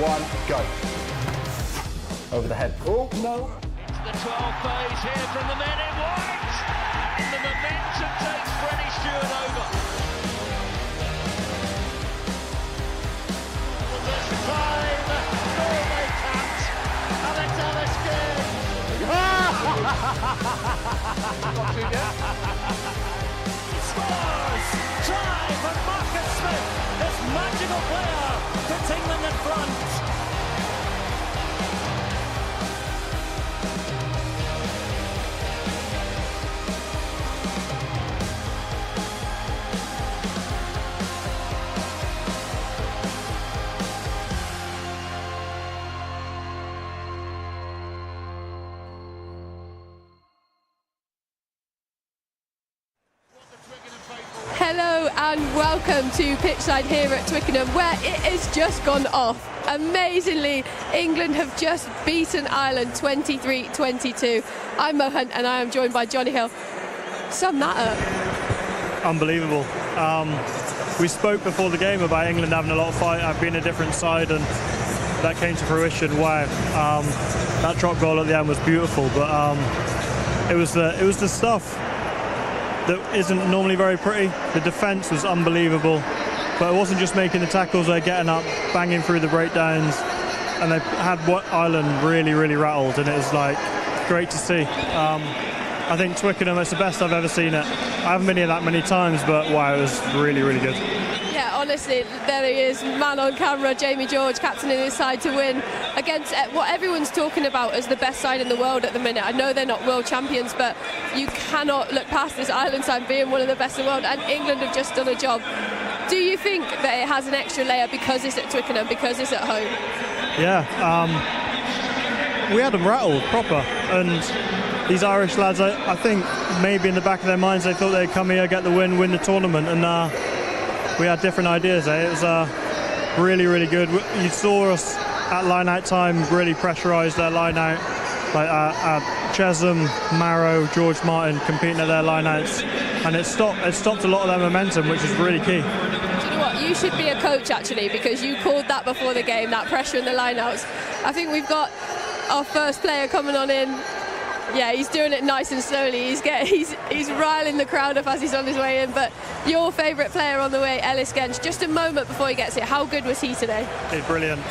1, go. Over the head. Oh, no. The 12 phase here from the men in white. And the momentum takes Freddie Stewart over. This time, Norway capped. And it's Ellis Genge. Not too yet. He scores! Try for Marcus Smith. This magical player puts England in front. Hello and welcome to pitchside here at Twickenham, where it has just gone off. Amazingly, England have just beaten Ireland 23-22. I'm Mo Hunt and I am joined by Jonny Hill. Sum that up. Unbelievable. We spoke before the game about England having a lot of fight and being a different side, and that came to fruition. Wow. That drop goal at the end was beautiful, but it was the stuff that isn't normally very pretty. The defence was unbelievable, but it wasn't just making the tackles, they're getting up, banging through the breakdowns, and they had what Ireland really rattled, and it was like great to see. I think Twickenham, it's the best I've ever seen it. I haven't been here that many times, but wow, it was really good. Yeah, honestly, there he is, man on camera, Jamie George, captaining his side to win against what everyone's talking about as the best side in the world at the minute. I know they're not world champions, but you cannot look past this Ireland side being one of the best in the world, and England have just done a job. Do you think that it has an extra layer because it's at Twickenham, because it's at home? Yeah, we had them rattled proper, and these Irish lads, I think maybe in the back of their minds they thought they'd come here, get the win the tournament, and we had different ideas. It was really good. You saw us at line-out time really pressurise their line-out. Like Chesham, Marrow, George Martin competing at their line-outs, and it stopped a lot of their momentum, which is really key. Do you know what? You should be a coach actually, because you called that before the game, that pressure in the line-outs. I think we've got our first player coming on in. Yeah, he's doing it nice and slowly. He's riling the crowd up as he's on his way in. But your favourite player on the way, Ellis Genge, just a moment before he gets it. How good was he today? He's brilliant.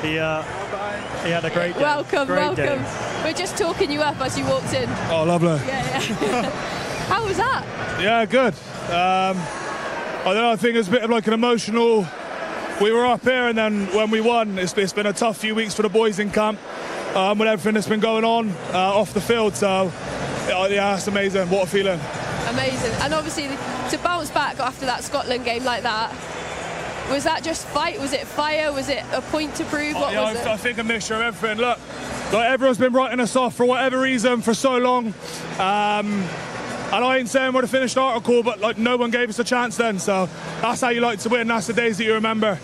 He had a great game. Welcome. Game. We're just talking you up as you walked in. Oh, lovely. Yeah. How was that? Yeah, good. I don't know, I think it was a bit of like an emotional... We were up here, and then when we won, it's been a tough few weeks for the boys in camp. With everything that's been going on off the field, so yeah, that's amazing. What a feeling. Amazing. And obviously to bounce back after that Scotland game like that, was that just fight? Was it fire? Was it a point to prove? What was it? I think a mixture of everything. Look, like everyone's been writing us off for whatever reason for so long, and I ain't saying we're the finished article, but like no one gave us a chance then, so that's how you like to win. That's the days that you remember.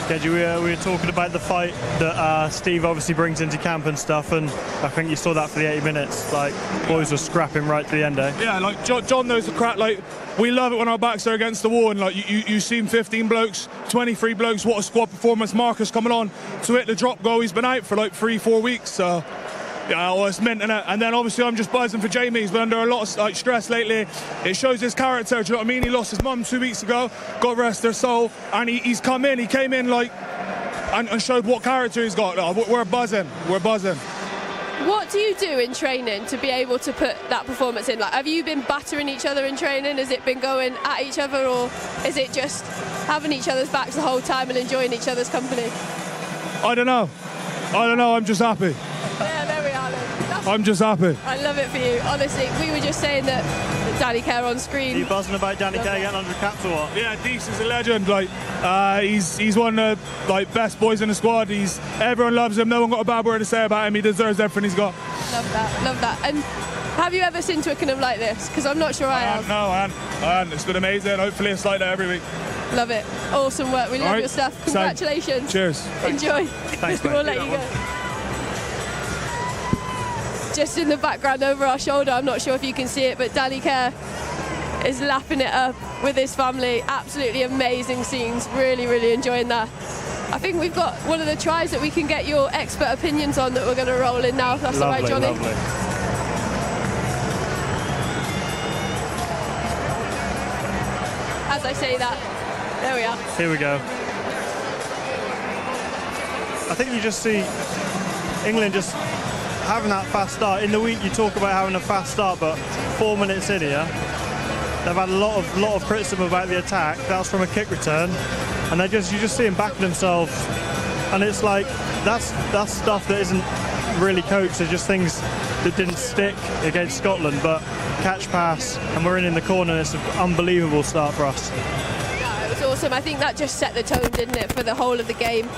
We were talking about the fight that Steve obviously brings into camp and stuff, and I think you saw that for the 80 minutes. Like, boys were scrapping right to the end, eh? Yeah, like John knows the crack. Like, we love it when our backs are against the wall, and like you seen 15 blokes, 23 blokes. What a squad performance! Marcus coming on to hit the drop goal. He's been out for like 3-4 weeks, so. Yeah, well, it's mint, innit? And then obviously I'm just buzzing for Jamie. He's been under a lot of stress lately. It shows his character, do you know what I mean? He lost his mum 2 weeks ago, God rest her soul, and he's come in, he came in like, and showed what character he's got. We're buzzing. What do you do in training to be able to put that performance in? Like, have you been battering each other in training? Has it been going at each other, or is it just having each other's backs the whole time and enjoying each other's company? I don't know, I'm just happy. Yeah, there we are then. I'm just happy. I love it for you. Honestly, we were just saying that Danny Kerr on screen. Are you buzzing about Danny Kerr getting 100 caps or what? Yeah, Deeks is a legend. Like, he's one of the best boys in the squad. Everyone loves him. No one got a bad word to say about him. He deserves everything he's got. Love that. And have you ever seen Twickenham like this? Because I'm not sure I have. No, I haven't. It's been amazing. Hopefully it's like that every week. Love it. Awesome work. We love your stuff. Congratulations. Cheers. Enjoy. Thanks, mate. We'll let you go. Just in the background over our shoulder, I'm not sure if you can see it, but Danny Kerr is lapping it up with his family. Absolutely amazing scenes. Really enjoying that. I think we've got one of the tries that we can get your expert opinions on that we're going to roll in now, if that's all right, Jonny. Lovely. As I say that, there we are. Here we go. I think you just see England just having that fast start. In the week you talk about having a fast start, but 4 minutes in here, they've had a lot of criticism about the attack. That's from a kick return, and you just see them backing themselves, and it's like that's stuff that isn't really coached. They're just things that didn't stick against Scotland, but catch pass, and we're in the corner. And it's an unbelievable start for us. Yeah, it was awesome. I think that just set the tone, didn't it, for the whole of the game.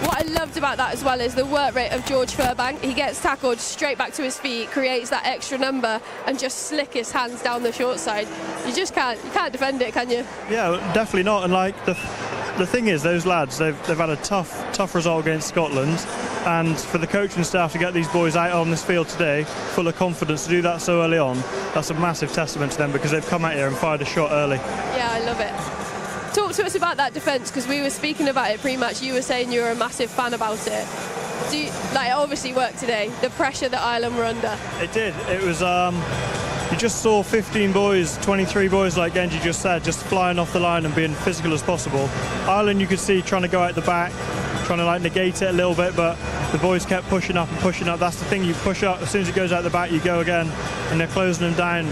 What I loved about that as well is the work rate of George Furbank. He gets tackled straight back to his feet, creates that extra number, and just slick his hands down the short side. You can't defend it, can you? Yeah, definitely not. And like the thing is, those lads, they've had a tough result against Scotland, and for the coaching staff to get these boys out on this field today, full of confidence, to do that so early on, that's a massive testament to them, because they've come out here and fired a shot early. Yeah, I love it. Talk to us about that defence, because we were speaking about it pre-match. You were saying you were a massive fan about it. It obviously worked today, the pressure that Ireland were under? It did. It was, you just saw 15 boys, 23 boys, like Genge just said, just flying off the line and being physical as possible. Ireland, you could see trying to go out the back, trying to like negate it a little bit, but the boys kept pushing up and pushing up. That's the thing, you push up, as soon as it goes out the back, you go again, and they're closing them down.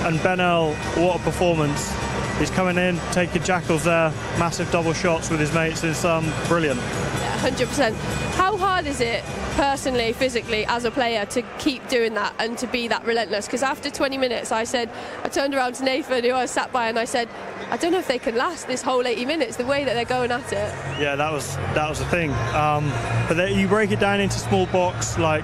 And Ben Earl, what a performance. He's coming in, taking jackals there, massive double shots with his mates. It's brilliant. Yeah, 100%. How hard is it, personally, physically, as a player, to keep doing that and to be that relentless? Because after 20 minutes, I turned around to Nathan, who I was sat by, and I said, I don't know if they can last this whole 80 minutes, the way that they're going at it. Yeah, that was the thing. But you break it down into small blocks, like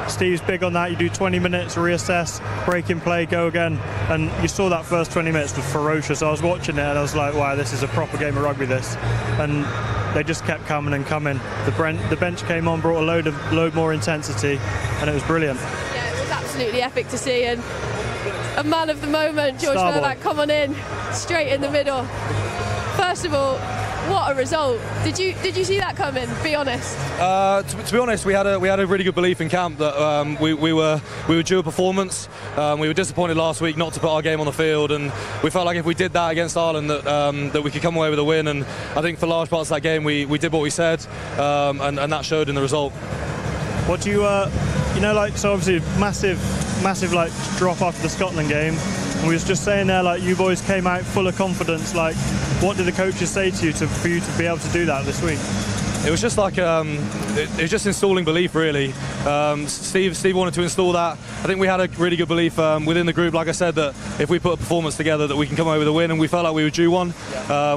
Steve's big on that. You do 20 minutes, reassess, break in play, go again. And you saw that first 20 minutes was ferocious. I was watching it and I was like, wow, this is a proper game of rugby, this. And they just kept coming and coming. The bench came on, brought a load more intensity, and it was brilliant. Yeah, it was absolutely epic to see. And a man of the moment, George Furbank, come on in, straight in the middle. First of all, what a result! Did you see that coming? Be honest. To be honest, we had a really good belief in camp that we were due a performance. We were disappointed last week not to put our game on the field, and we felt like if we did that against Ireland, that we could come away with a win. And I think for large parts of that game, we did what we said, and that showed in the result. What do you so obviously massive like drop after the Scotland game. And we was just saying there, like, you boys came out full of confidence. Like, what did the coaches say to you for you to be able to do that this week? It was just like it was just installing belief, really. Steve wanted to install that. I think we had a really good belief within the group, like I said, that if we put a performance together, that we can come away with a win, and we felt like we were due one.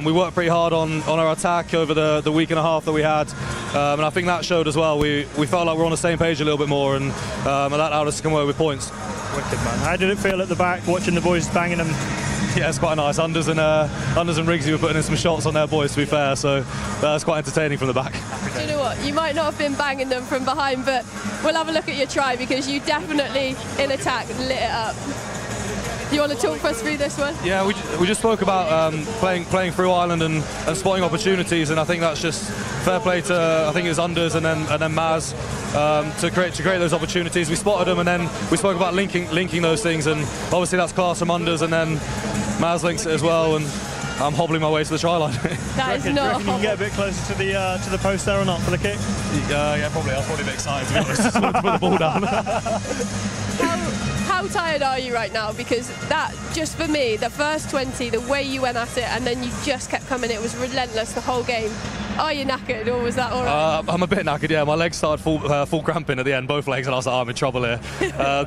We worked pretty hard on our attack over the week and a half that we had, and I think that showed as well. We felt like we're on the same page a little bit more, and that allowed us to come away with points. Wicked, man. How did it feel at the back, watching the boys banging them? Yeah, it's quite nice. Unders and Riggsy were putting in some shots on their boys, to be fair, so that's quite entertaining from the back. Do you know what? You might not have been banging them from behind, but we'll have a look at your try, because you definitely, in attack, lit it up. Do you want to talk us through this one? Yeah, we just spoke about playing through Ireland and spotting opportunities, and I think that's just fair play to, I think it was Unders and then Maz to create those opportunities. We spotted them, and then we spoke about linking those things, and obviously that's class from Unders, and then Maz links it as well, and I'm hobbling my way to the try line. That is not. You can get a bit closer to the post there or not for the kick? Yeah, probably. I was probably a bit excited, to be honest. Just wanted to put the ball down. How tired are you right now? Because that, just for me, the first 20, the way you went at it, and then you just kept coming, it was relentless the whole game. Are you knackered, or was that all right? I'm a bit knackered, yeah. My legs started full cramping at the end, both legs, and I was like, I'm in trouble here.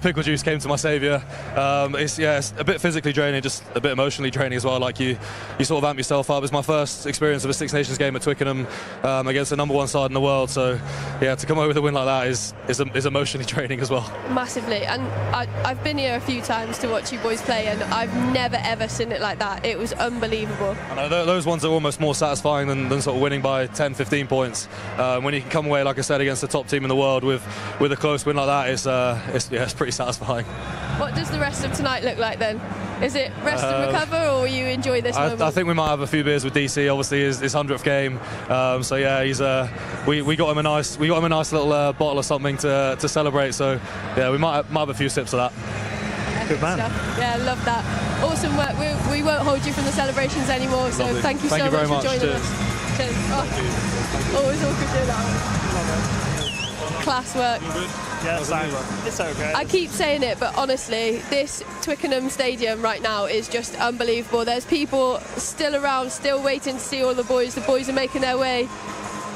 Pickle juice came to my saviour. It's a bit physically draining, just a bit emotionally draining as well. Like you sort of amp yourself up. It's my first experience of a Six Nations game at Twickenham against the #1 side in the world. So yeah, to come away with a win like that is emotionally draining as well. Massively. And I've been here a few times to watch you boys play, and I've never ever seen it like that. It was unbelievable. I know those ones are almost more satisfying than sort of winning by by 10, 15 points. When you can come away, like I said, against the top team in the world with a close win like that, it's pretty satisfying. What does the rest of tonight look like then? Is it rest and recover, or will you enjoy this moment? I think we might have a few beers with DC. Obviously, his 100th game. So yeah, we got him a nice little bottle of something to celebrate. So yeah, we might have a few sips of that. Good man. Yeah, I love that. Awesome work. We won't hold you from the celebrations anymore. So Lovely. thank you so much very for much. joining Cheers. us. Cheers. Oh, always awkward doing that. Class work. Yeah, it's okay. I keep saying it, but honestly, this Twickenham stadium right now is just unbelievable. There's people still around, still waiting to see all the boys. The boys are making their way,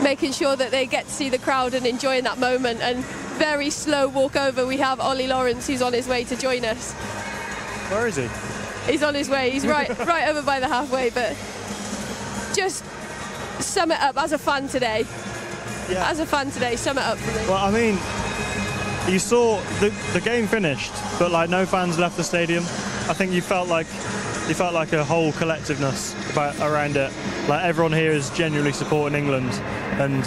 making sure that they get to see the crowd and enjoying that moment. And very slow walk over, we have Ollie Lawrence, who's on his way to join us. Where is he? He's on his way. He's right over by the halfway. But just sum it up as a fan today. Yeah. As a fan today, sum it up for me. Well, I mean, you saw the game finished, but like no fans left the stadium. I think you felt like a whole collectiveness around it. Like everyone here is genuinely supporting England, and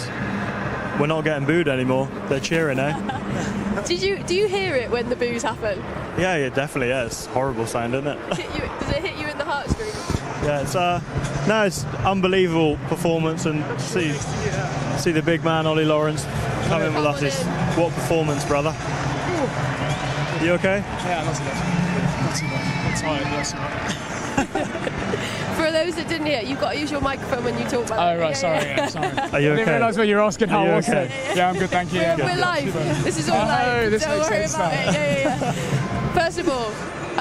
we're not getting booed anymore. They're cheering, eh? Do you hear it when the boos happen? Yeah, definitely. Yeah, it's horrible sound, isn't it? Does it hit you in the heartstrings? Yeah, it's unbelievable performance, and see the big man Ollie Lawrence come in with us. What performance, brother? You okay? Yeah, not too bad. Not too bad. I'm tired, yes. For those that didn't hear, you've got to use your microphone when you talk about Oh, right, sorry. Are you I didn't okay? realise what you were asking how Are you I was. okay? Yeah, I'm good, thank you. We're live. This is all live. this Don't makes worry sense about now. it. Yeah. First of all,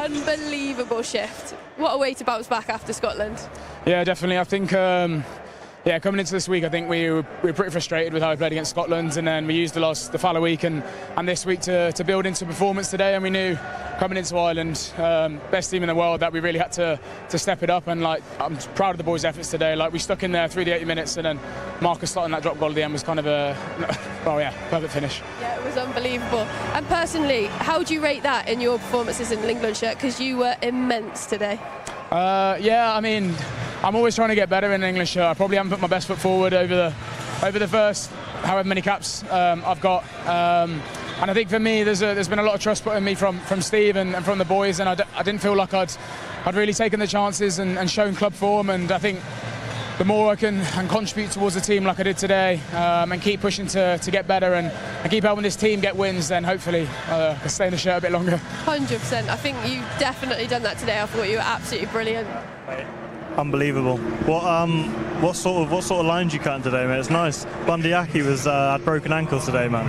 unbelievable shift. What a way to bounce back after Scotland. Yeah, definitely. I think, coming into this week, I think we were pretty frustrated with how we played against Scotland, and then we used the fallow week and this week to build into performance today. And we knew coming into Ireland, best team in the world, that we really had to step it up. And like, I'm proud of the boys' efforts today. Like, we stuck in there through the 80 minutes, and then Marcus starting that drop goal at the end was kind of perfect finish. Yeah, it was unbelievable. And personally, how do you rate that in your performances in the England shirt? Because you were immense today. I mean, I'm always trying to get better in an English shirt. I probably haven't put my best foot forward over the first however many caps I've got. And I think for me, there's been a lot of trust put in me from Steve and from the boys, and I didn't feel like I'd really taken the chances and shown club form. And I think the more I can contribute towards the team like I did today, and keep pushing to get better and keep helping this team get wins, then hopefully I can stay in the shirt a bit longer. 100%. I think you've definitely done that today. I thought you were absolutely brilliant. Unbelievable. What sort of lines you cutting today, mate? It's nice. Bundyaki had broken ankles today, man.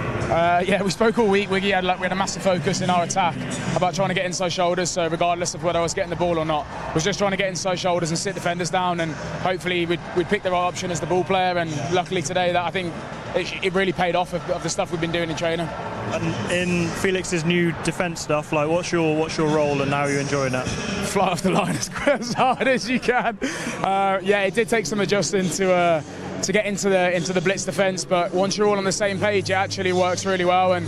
Yeah, we spoke all week. We had a massive focus in our attack about trying to get inside shoulders. So regardless of whether I was getting the ball or not, was just trying to get inside shoulders and sit defenders down, and hopefully we'd pick the right option as the ball player. And luckily today, that I think it really paid off of the stuff we've been doing in training. And in Felix's new defence stuff, like what's your role, and how are you enjoying that? Fly off the line as hard as you can. It did take some adjusting to get into the blitz defence, but once you're all on the same page, it actually works really well. And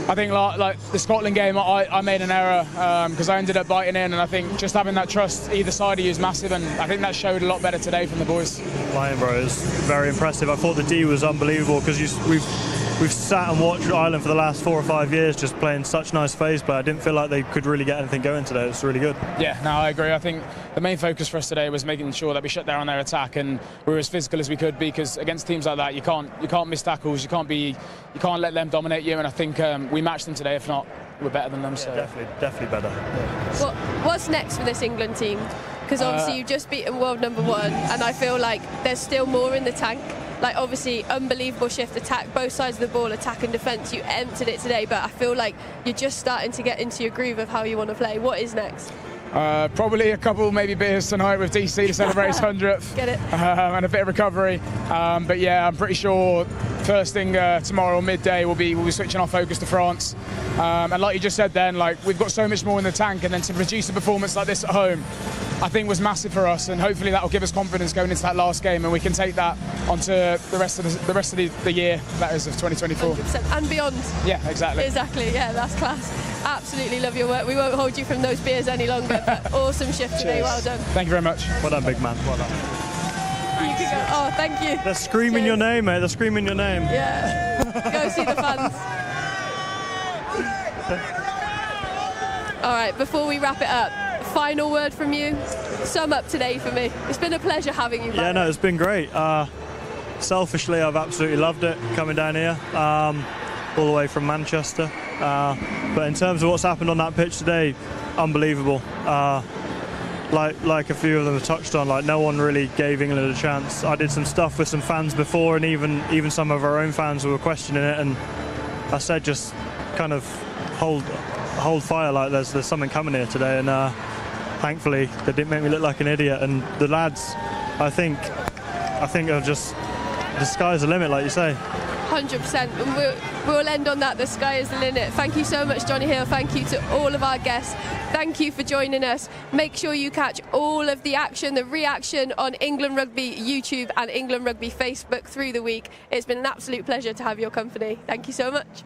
I think like the Scotland game, I made an error because I ended up biting in, and I think just having that trust either side of you is massive, and I think that showed a lot better today from the boys. Flying, bro, it was very impressive. I thought the D was unbelievable because we've sat and watched Ireland for the last 4 or 5 years just playing such nice phase play. I didn't feel like they could really get anything going today. It's really good. Yeah, no, I agree. I think the main focus for us today was making sure that we shut down their attack and we were as physical as we could, because against teams like that you can't miss tackles, you can't let them dominate you, and I think we matched them today. If not, we're better than them. So definitely better. Well, what's next for this England team? Because obviously you've just beaten world number 1, and I feel like there's still more in the tank. Like, obviously, unbelievable shift attack, both sides of the ball, attack and defence. You emptied it today, but I feel like you're just starting to get into your groove of how you want to play. What is next? Probably a couple, maybe beers tonight with DC to celebrate his 100th. Get it. And a bit of recovery. But yeah, I'm pretty sure first thing tomorrow midday we'll be switching our focus to France. And like you just said then, like, we've got so much more in the tank, and then to produce a performance like this at home, I think was massive for us, and hopefully that will give us confidence going into that last game, and we can take that onto the rest of the year, that is, of 2024. 100%. And beyond. Yeah, exactly. Exactly, yeah, that's class. Absolutely love your work. We won't hold you from those beers any longer, but awesome shift today, well done. Thank you very much. Well done, big man. Well done. You can go. Oh, thank you. They're screaming your name, mate. They're screaming your name. Yeah. Go see the fans. All right, before we wrap it up, final word from you. Sum up today for me. It's been a pleasure having you back. Yeah, no, it's been great. Selfishly, I've absolutely loved it coming down here, all the way from Manchester. But in terms of what's happened on that pitch today, unbelievable. Like a few of them have touched on, like no one really gave England a chance. I did some stuff with some fans before, and even some of our own fans who were questioning it, and I said just kind of hold fire, like there's something coming here today, and thankfully they didn't make me look like an idiot. And the lads, I think are just, the sky's the limit, like you say. 100%. And we'll end on that. The sky is the limit. Thank you so much, Jonny Hill. Thank you to all of our guests. Thank you for joining us. Make sure you catch all of the action, the reaction on England Rugby YouTube and England Rugby Facebook through the week. It's been an absolute pleasure to have your company. Thank you so much.